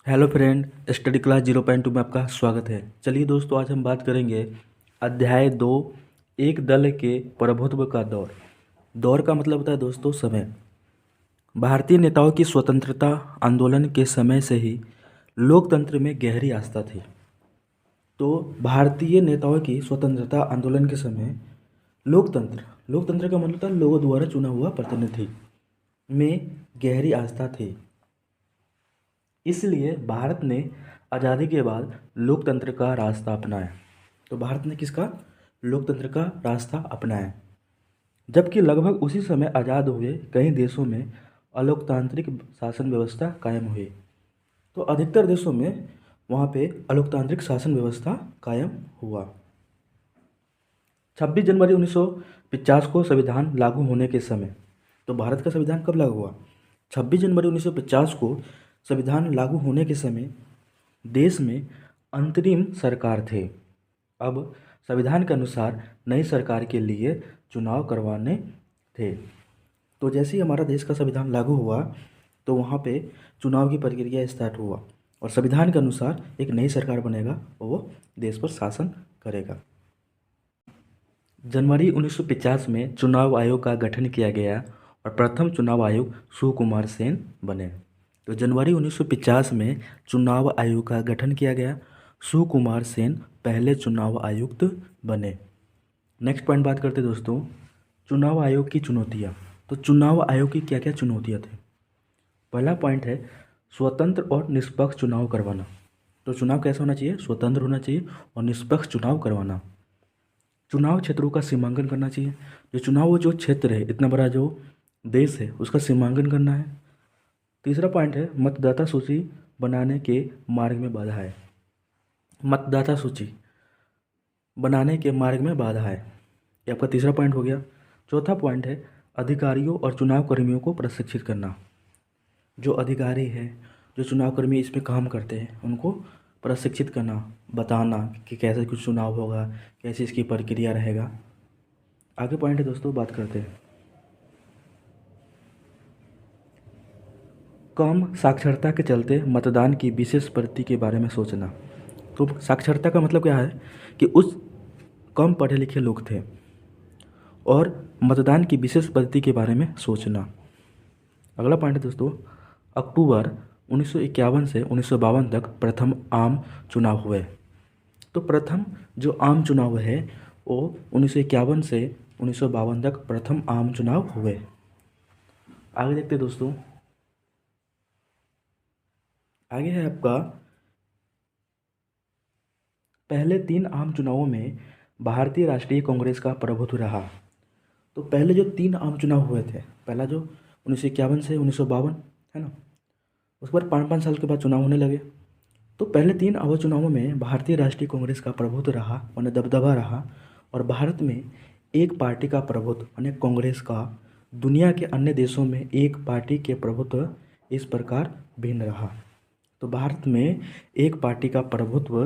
Hello friend, study class 0.2 में आपका स्वागत है। चलिए दोस्तों, आज हम बात करेंगे अध्याय 2, एक दल के प्रभुत्व का दौर। दौर का मतलब होता है दोस्तों समय। भारतीय नेताओं की स्वतंत्रता आंदोलन के समय से ही लोकतंत्र में गहरी आस्था थी। तो भारतीय नेताओं की स्वतंत्रता आंदोलन के समय लोकतंत्र लोकतंत्र का मतलब होता है लोगों द्वारा चुना हुआ प्रतिनिधि में गहरी आस्था थी। इसलिए भारत ने आज़ादी के बाद लोकतंत्र का रास्ता अपनाया। तो भारत ने किसका? लोकतंत्र का रास्ता अपनाया। जबकि लगभग उसी समय आज़ाद हुए कई देशों में अलोकतांत्रिक शासन व्यवस्था कायम हुई। तो अधिकतर देशों में वहाँ पे अलोकतांत्रिक शासन व्यवस्था कायम हुआ। 26 जनवरी 1950 को संविधान लागू होने के समय, तो भारत का संविधान कब लागू हुआ? 26 जनवरी 1950 को संविधान लागू होने के समय देश में अंतरिम सरकार थे। अब संविधान के अनुसार नई सरकार के लिए चुनाव करवाने थे। तो जैसे ही हमारा देश का संविधान लागू हुआ तो वहाँ पे चुनाव की प्रक्रिया स्टार्ट हुआ और संविधान के अनुसार एक नई सरकार बनेगा और वो देश पर शासन करेगा। जनवरी 1950 में चुनाव आयोग का गठन किया गया और प्रथम चुनाव आयुक्त सुकुमार सेन बने। तो जनवरी 1950 में चुनाव आयोग का गठन किया गया, सुकुमार सेन पहले चुनाव आयुक्त बने। नेक्स्ट पॉइंट बात करते हैं दोस्तों, चुनाव आयोग की चुनौतियाँ। तो चुनाव आयोग की क्या क्या चुनौतियाँ थी? पहला पॉइंट है स्वतंत्र और निष्पक्ष चुनाव करवाना। तो चुनाव कैसा होना चाहिए? स्वतंत्र होना चाहिए और निष्पक्ष चुनाव करवाना। चुनाव क्षेत्रों का सीमांकन करना चाहिए। जो क्षेत्र है, इतना बड़ा जो देश है, उसका सीमांकन करना है। तीसरा पॉइंट है मतदाता सूची बनाने के मार्ग में बाधा है। मतदाता सूची बनाने के मार्ग में बाधा है, ये आपका तीसरा पॉइंट हो गया। चौथा पॉइंट है अधिकारियों और चुनाव कर्मियों को प्रशिक्षित करना। जो अधिकारी है, जो चुनाव कर्मी इस पे काम करते हैं, उनको प्रशिक्षित करना, बताना कि कैसे कुछ चुनाव होगा, कैसे इसकी प्रक्रिया रहेगा। आगे पॉइंट है दोस्तों, बात करते हैं कम साक्षरता के चलते मतदान की विशेष प्रगति के बारे में सोचना। तो साक्षरता का मतलब क्या है कि उस कम पढ़े लिखे लोग थे और मतदान की विशेष पद्धति के बारे में सोचना। अगला पॉइंट है दोस्तों, अक्टूबर 1951 से 1952 तक प्रथम आम चुनाव हुए। तो प्रथम जो आम चुनाव है वो 1951 से 1952 तक प्रथम आम चुनाव हुए। आगे देखते हैं दोस्तों, आगे है आपका पहले 3 आम चुनावों में भारतीय राष्ट्रीय कांग्रेस का प्रभुत्व रहा। तो पहले जो 3 आम चुनाव हुए थे, पहला जो 1951 से 1952 है ना, उसके बाद 5-5 साल के बाद चुनाव होने लगे। तो पहले 3 आम चुनावों में भारतीय राष्ट्रीय कांग्रेस का प्रभुत्व रहा, माने दबदबा रहा। और भारत में एक पार्टी का प्रभुत्व माने कांग्रेस का, दुनिया के अन्य देशों में एक पार्टी के प्रभुत्व इस प्रकार भिन्न रहा। तो भारत में एक पार्टी का प्रभुत्व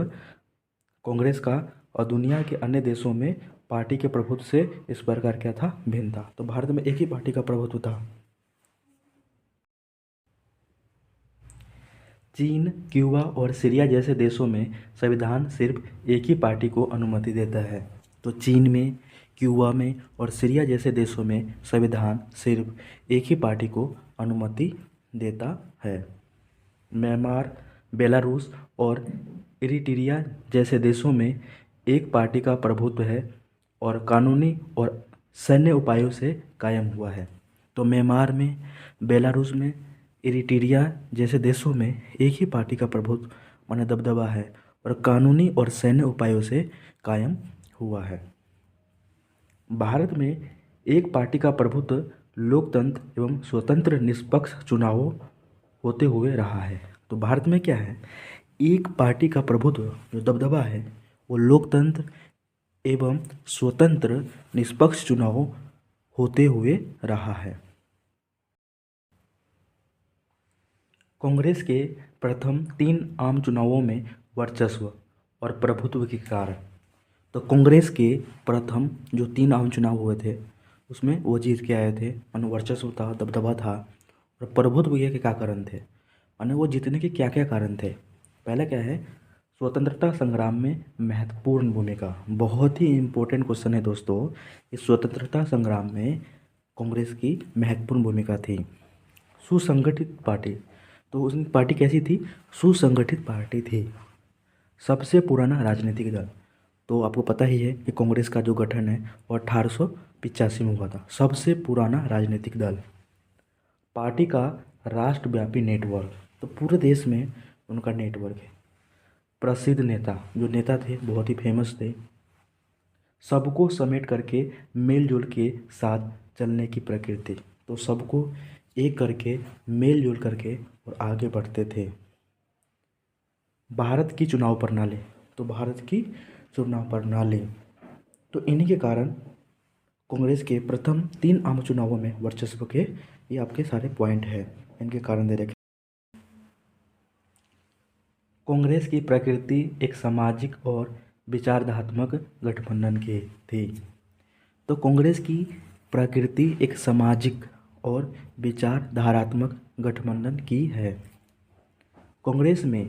कांग्रेस का और दुनिया के अन्य देशों में पार्टी के प्रभुत्व से इस प्रकार क्या था? भिन्न था। तो भारत में एक ही पार्टी का प्रभुत्व था। चीन, क्यूबा और सीरिया जैसे देशों में संविधान सिर्फ एक ही पार्टी को अनुमति देता है। तो चीन में, क्यूबा में और सीरिया जैसे देशों में संविधान सिर्फ एक ही पार्टी को अनुमति देता है। म्यांमार, बेलारूस और इरिट्रिया जैसे देशों में एक पार्टी का प्रभुत्व है और कानूनी और सैन्य उपायों से कायम हुआ है। तो म्यांमार में, बेलारूस में, इरिट्रिया जैसे देशों में एक ही पार्टी का प्रभुत्व माने दबदबा है और कानूनी और सैन्य उपायों से कायम हुआ है। भारत में एक पार्टी का प्रभुत्व लोकतंत्र एवं स्वतंत्र निष्पक्ष चुनावों होते हुए रहा है। तो भारत में क्या है? एक पार्टी का प्रभुत्व जो दबदबा है वो लोकतंत्र एवं स्वतंत्र निष्पक्ष चुनाव होते हुए रहा है। कांग्रेस के प्रथम 3 आम चुनावों में वर्चस्व और प्रभुत्व के कारण, तो कांग्रेस के प्रथम जो 3 आम चुनाव हुए थे उसमें वो जीत के आए थे, वर्चस्व था, दबदबा था और प्रभुत्व ये के क्या कारण थे? और वो जीतने के क्या क्या कारण थे। पहला क्या है, स्वतंत्रता संग्राम में महत्वपूर्ण भूमिका। बहुत ही इम्पोर्टेंट क्वेश्चन है दोस्तों, इस स्वतंत्रता संग्राम में कांग्रेस की महत्वपूर्ण भूमिका थी। सुसंगठित पार्टी, तो उस पार्टी कैसी थी, सुसंगठित पार्टी थी। सबसे पुराना राजनीतिक दल, तो आपको पता ही है कि कांग्रेस का जो गठन है वो 1885 में हुआ था। सबसे पुराना राजनीतिक दल। पार्टी का राष्ट्रव्यापी नेटवर्क, तो पूरे देश में उनका नेटवर्क है। प्रसिद्ध नेता, जो नेता थे बहुत ही फेमस थे। सबको समेट करके मेलजोल के साथ चलने की प्रकृति, तो सबको एक करके मेलजोल करके और आगे बढ़ते थे। भारत की चुनाव प्रणाली, तो भारत की चुनाव प्रणाली, तो इन्हीं के कारण कांग्रेस के प्रथम 3 आम चुनावों में वर्चस्व के, ये आपके सारे पॉइंट हैं, इनके कारण दे रखे। कांग्रेस की प्रकृति एक सामाजिक और विचारधात्मक गठबंधन की थी। तो कांग्रेस की प्रकृति एक सामाजिक और विचारधारात्मक गठबंधन की है। कांग्रेस में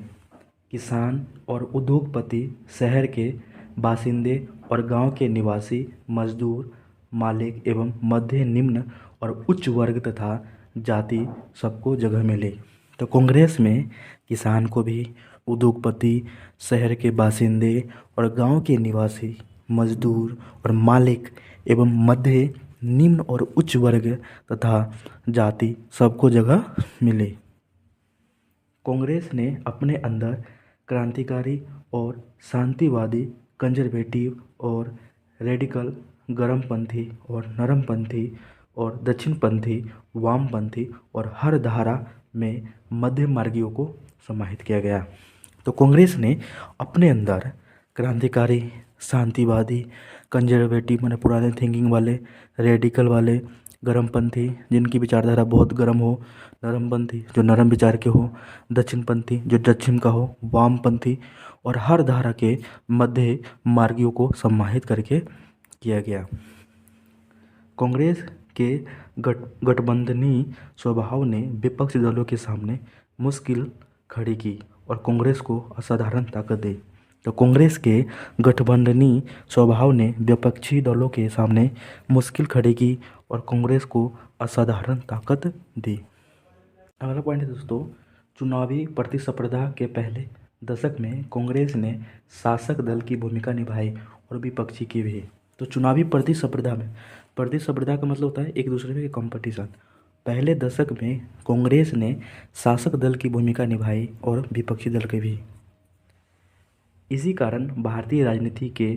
किसान और उद्योगपति, शहर के बासिंदे और गांव के निवासी, मजदूर, मालिक एवं मध्य, निम्न और उच्च वर्ग तथा जाति सबको जगह मिली। तो कांग्रेस में किसान को भी, उद्योगपति, शहर के बासिंदे और गांव के निवासी, मजदूर और मालिक एवं मध्य, निम्न और उच्च वर्ग तथा जाति सबको जगह मिली। कांग्रेस ने अपने अंदर क्रांतिकारी और शांतिवादी, कंजर्वेटिव और रेडिकल, गर्मपंथी और नरमपंथी और दक्षिणपंथी, वामपंथी और हर धारा में मध्य मार्गियों को समाहित किया गया। तो कांग्रेस ने अपने अंदर क्रांतिकारी, शांतिवादी, कंजर्वेटिव माने पुराने थिंकिंग वाले, रेडिकल वाले, गर्मपंथी जिनकी विचारधारा बहुत गर्म हो, नरमपंथी जो नरम विचार के हो, दक्षिणपंथी जो दक्षिण का हो, वामपंथी और हर धारा के मध्य मार्गियों को समाहित करके किया गया। कांग्रेस के गठबंधनी स्वभाव ने विपक्षी दलों के सामने मुश्किल खड़ी की और कांग्रेस को असाधारण ताकत दी। तो कांग्रेस के गठबंधनी स्वभाव ने विपक्षी दलों के सामने मुश्किल खड़ी की और कांग्रेस को असाधारण ताकत दी। अगला पॉइंट है दोस्तों, चुनावी प्रतिस्पर्धा के पहले दशक में कांग्रेस ने शासक दल की भूमिका निभाई और विपक्षी की भी। तो चुनावी प्रतिस्पर्धा में, प्रतिस्पर्धा का मतलब होता है एक दूसरे में कंपटीशन। पहले दशक में कांग्रेस ने शासक दल की भूमिका निभाई और विपक्षी दल की भी। इसी कारण भारतीय राजनीति के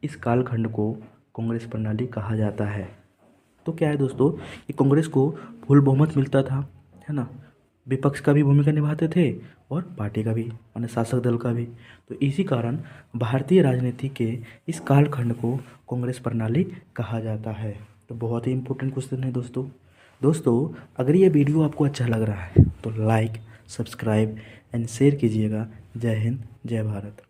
इस कालखंड को कांग्रेस प्रणाली कहा जाता है। तो क्या है दोस्तों कि कांग्रेस को फुल बहुमत मिलता था, है ना, विपक्ष का भी भूमिका निभाते थे और पार्टी का भी माने शासक दल का भी। तो इसी कारण भारतीय राजनीति के इस कालखंड को कांग्रेस प्रणाली कहा जाता है। तो बहुत ही इंपॉर्टेंट क्वेश्चन है दोस्तों अगर ये वीडियो आपको अच्छा लग रहा है तो लाइक, सब्सक्राइब एंड शेयर कीजिएगा। जय हिंद, जय भारत।